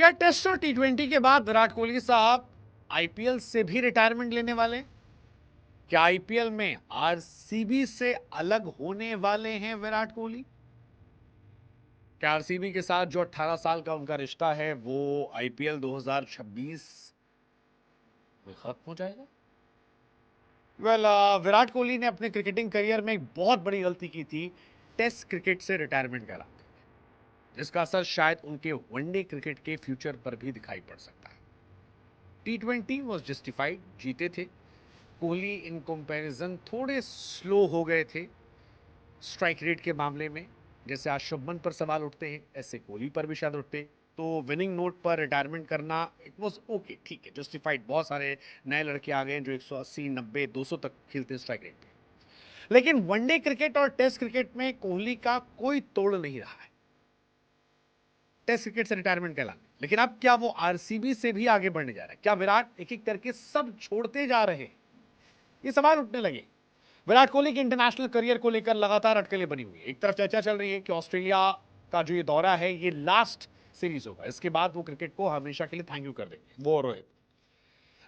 क्या टेस्ट और टी20 के बाद विराट कोहली साहब आईपीएल से भी रिटायरमेंट लेने वाले हैं? क्या आईपीएल में आरसीबी से अलग होने वाले हैं विराट कोहली? क्या आरसीबी के साथ जो 18 साल का उनका रिश्ता है वो आईपीएल 2026 में खत्म हो जाएगा? वेल, विराट कोहली ने अपने क्रिकेटिंग करियर में एक बहुत बड़ी गलती की थी, टेस्ट क्रिकेट से रिटायरमेंट करा, जिसका असर शायद उनके वनडे क्रिकेट के फ्यूचर पर भी दिखाई पड़ सकता है। टी20 वॉज जस्टिफाइड, जीते थे। कोहली इन कंपैरिजन थोड़े स्लो हो गए थे स्ट्राइक रेट के मामले में। जैसे आज शुभमन पर सवाल उठते हैं, ऐसे कोहली पर भी शायद उठते। तो विनिंग नोट पर रिटायरमेंट करना इट वाज ओके, ठीक है, जस्टिफाइड। बहुत सारे नए लड़के आ गए हैं जो 180, 90, 200 तक खेलते हैं स्ट्राइक रेट पे। लेकिन वनडे क्रिकेट और टेस्ट क्रिकेट में कोहली का कोई तोड़ नहीं रहा है टेस्ट क्रिकेट से रिटायरमेंट कहलाने। लेकिन अब क्या वो आरसीबी से भी आगे बढ़ने जा रहा है? क्या विराट एक एक करके सब छोड़ते जा रहे हैं? ये सवाल उठने लगे। विराट कोहली के इंटरनेशनल करियर को लेकर लगातार अटकलें बनी हुई है। एक तरफ चर्चा चल रही है कि ऑस्ट्रेलिया का जो ये दौरा है ये लास्ट सीरीज होगा, इसके बाद वो क्रिकेट को हमेशा के लिए थैंक यू कर देंगे। वो रोहित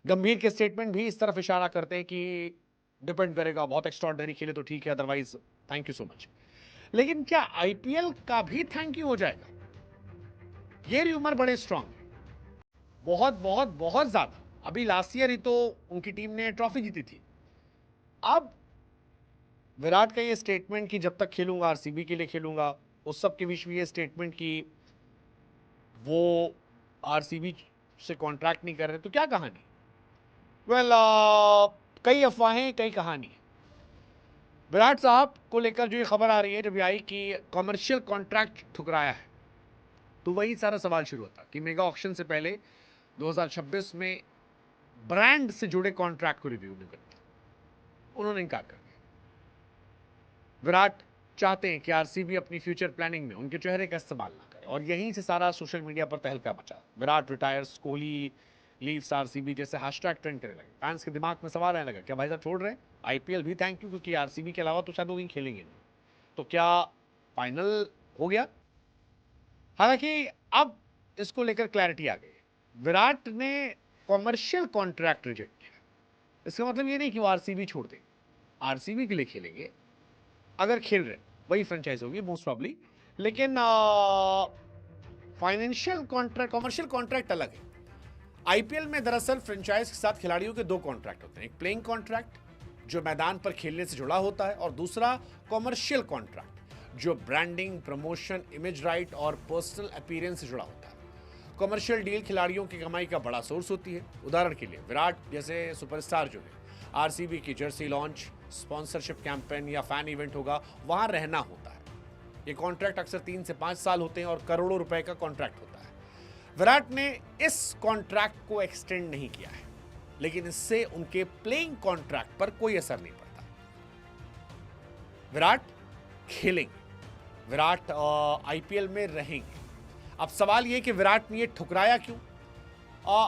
गंभीर के स्टेटमेंट भी इस तरफ इशारा करते हैं कि डिपेंड करेगा, बहुत एक्स्ट्रॉर्डनरी खेले तो ठीक है, otherwise thank you so much. लेकिन क्या आईपीएल का भी थैंक यू हो जाएगा? ये र्यूमर बड़े स्ट्रांग है, बहुत बहुत बहुत ज्यादा। अभी लास्ट ईयर ही तो उनकी टीम ने ट्रॉफी जीती थी। अब विराट का ये स्टेटमेंट कि जब तक खेलूंगा आरसीबी के लिए खेलूंगा, उस सब के बीच में ये स्टेटमेंट कि वो आरसीबी से कॉन्ट्रैक्ट नहीं कर रहे, तो क्या कहानी? वेल, कई अफवाहें, कई कहानी। विराट साहब को लेकर जो ये खबर आ रही है, जब ये आई कि कॉमर्शियल कॉन्ट्रैक्ट ठुकराया है, तो वही सारा सवाल शुरू होता कि मेगा ऑक्शन से पहले 2026 में ब्रांड से जुड़े कॉन्ट्रैक्ट को रिव्यू नहीं करते। उन्होंने इनकार कर दिया। विराट चाहते हैं कि आरसीबी अपनी फ्यूचर प्लानिंग में उनके चेहरे का इस्तेमाल ना करे, और यहीं से सारा सोशल मीडिया पर तहलका मचा। Virat retires, Kohli leaves RCB जैसे हैशटैग ट्रेंड करने लगे। फैंस के दिमाग में सवाल आने लगा, क्या भाई साहब छोड़ रहे हैं? आईपीएल भी थैंक यू, क्योंकि आरसीबी के अलावा तो शायद वो कहीं खेलेंगे नहीं। तो क्या फाइनल हो गया? हालांकि अब इसको लेकर क्लैरिटी आ गई। विराट ने कॉमर्शियल कॉन्ट्रैक्ट रिजेक्ट किया। इसका मतलब ये नहीं कि वो आरसीबी छोड़ देंगे, आरसीबी के लिए खेलेंगे अगर खेल रहे, वही फ्रेंचाइज होगी मोस्ट प्रॉब्ली। लेकिन फाइनेंशियल कॉन्ट्रैक्ट, कॉमर्शियल कॉन्ट्रैक्ट अलग है। आईपीएल में दरअसल फ्रेंचाइज के साथ खिलाड़ियों के दो कॉन्ट्रैक्ट होते हैं, एक प्लेइंग कॉन्ट्रैक्ट जो मैदान पर खेलने से जुड़ा होता है, और दूसरा कॉमर्शियल कॉन्ट्रैक्ट जो ब्रांडिंग, प्रमोशन, इमेज राइट और पर्सनल अपीयरेंस से जुड़ा होता है। कॉमर्शियल डील खिलाड़ियों की कमाई का बड़ा सोर्स होती है। उदाहरण के लिए विराट जैसे सुपरस्टार जो है, आरसीबी की जर्सी लॉन्च, स्पॉन्सरशिप कैंपेन या फैन इवेंट होगा, वहां रहना होता है। ये कॉन्ट्रैक्ट अक्सर 3 से 5 साल होते हैं और करोड़ों रुपए का कॉन्ट्रैक्ट होता है। विराट ने इस कॉन्ट्रैक्ट को एक्सटेंड नहीं किया है, लेकिन इससे उनके प्लेइंग कॉन्ट्रैक्ट पर कोई असर नहीं पड़ता। विराट खेलेंगे, विराट आईपीएल में रहेंगे। अब सवाल यह कि विराट ने ये ठुकराया क्यों?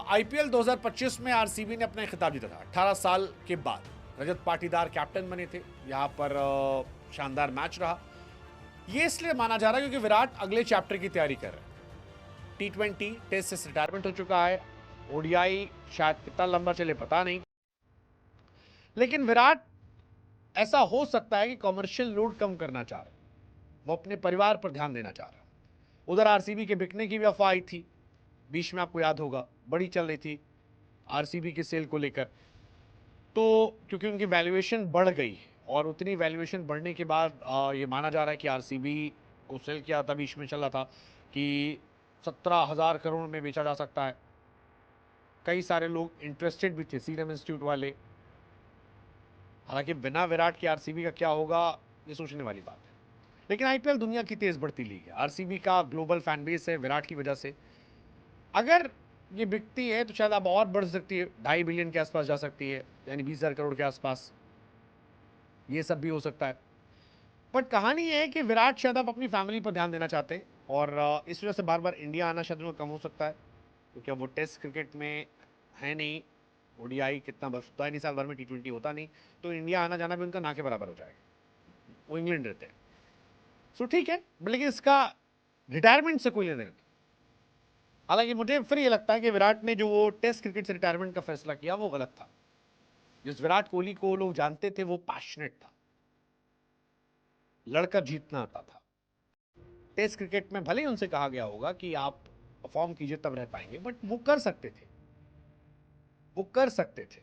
आईपीएल 2025 में आरसीबी ने अपना खिताब जीता था 18 साल के बाद। रजत पाटीदार कैप्टन बने थे, यहां पर शानदार मैच रहा। ये इसलिए माना जा रहा है क्योंकि विराट अगले चैप्टर की तैयारी कर रहे हैं। टी20 टेस्ट से रिटायरमेंट हो चुका है, ओडीआई शायद कितना लंबा चले पता नहीं। लेकिन विराट ऐसा हो सकता है कि कॉमर्शियल लोड कम करना चाह रहे, वो अपने परिवार पर ध्यान देना चाह रहे। उधर आरसीबी के बिकने की भी अफवाह आई थी बीच में, आपको याद होगा, बड़ी चल रही थी आरसीबी के सेल को लेकर। तो क्योंकि उनकी वैल्यूएशन बढ़ गई, और उतनी वैल्यूएशन बढ़ने के बाद ये माना जा रहा है कि आरसीबी को सेल किया था, बीच में चला था कि 17,000 करोड़ में बेचा जा सकता है। कई सारे लोग इंटरेस्टेड भी थे, सीरम इंस्टीट्यूट वाले। हालांकि बिना विराट के आरसीबी का क्या होगा, ये सोचने वाली बात है। लेकिन आईपीएल दुनिया की तेज बढ़ती लीग है, आरसीबी का ग्लोबल फैन बेस है विराट की वजह से। अगर ये बिकती है तो शायद अब और बढ़ सकती है, 2.5 बिलियन के आसपास जा सकती है, यानी 20,000 करोड़ के आसपास। ये सब भी हो सकता है। बट कहानी ये है कि विराट शायद अब अपनी फैमिली पर ध्यान देना चाहते हैं, और इस वजह से बार बार इंडिया आना शायद उनको कम हो सकता है, क्योंकि अब वो टेस्ट क्रिकेट में है नहीं। ओडीआई कितना बस होता है नहीं, साल भर में टी20 होता नहीं, तो इंडिया आना जाना भी उनका ना के बराबर हो जाएगा। वो इंग्लैंड रहते हैं। सो ठीक है, लेकिन इसका रिटायरमेंट से कोई लेना नहीं। हालांकि मुझे फिर ये लगता है कि विराट ने जो वो टेस्ट क्रिकेट से रिटायरमेंट का फैसला किया वो गलत था। जिस विराट कोहली को लोग जानते थे वो पैशनेट था, लड़कर जीतना आता था। टेस्ट क्रिकेट में भले ही उनसे कहा गया होगा कि आप परफॉर्म कीजिए तब रह पाएंगे, बट वो कर सकते थे, वो कर सकते थे,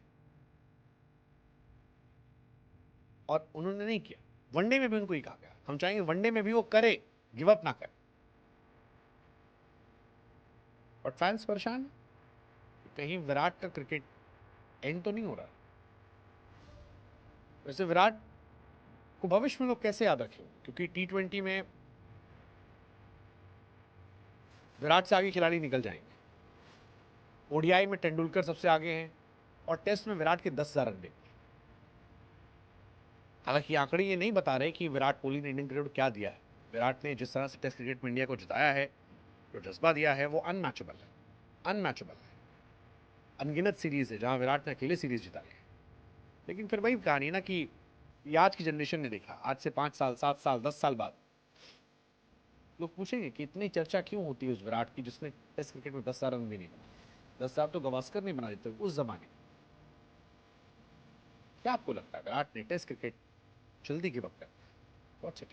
और उन्होंने नहीं किया। वनडे में भी उनको ही कहा गया, हम चाहेंगे वनडे में भी वो करे, गिव अप ना करे। और फैंस परेशान हैं, कहीं विराट का क्रिकेट एंड तो नहीं हो रहा। वैसे विराट को भविष्य में लोग कैसे याद रखें, क्योंकि T20 में विराट से आगे खिलाड़ी निकल जाएंगे। ओडीआई में तेंदुलकर सबसे आगे हैं, और टेस्ट में विराट के 10,000 रन। हालांकि आंकड़े ये नहीं बता रहे कि विराट कोहली ने इंडियन क्रिकेट को क्या दिया है। विराट ने जिस तरह से टेस्ट क्रिकेट में इंडिया को जिताया है, जो जज्बा दिया है, वो अनमैचेबल है, अनमैचेबल है। अनगिनत सीरीज है जहां विराट ने अकेले सीरीज जिता ली। लेकिन फिर वही कहानी ना कि ये आज की जनरेशन ने देखा। आज से 5 साल, 7 साल, 10 साल बाद लोग पूछेंगे कि इतनी चर्चा क्यों होती है उस विराट की जिसने टेस्ट क्रिकेट में 10,000 रन भी नहीं बनाए। 10,000 तो गवास्कर नहीं बना देते उस जमाने। क्या आपको लगता है विराट ने टेस्ट क्रिकेट जल्दी गिव अप कर? What's it?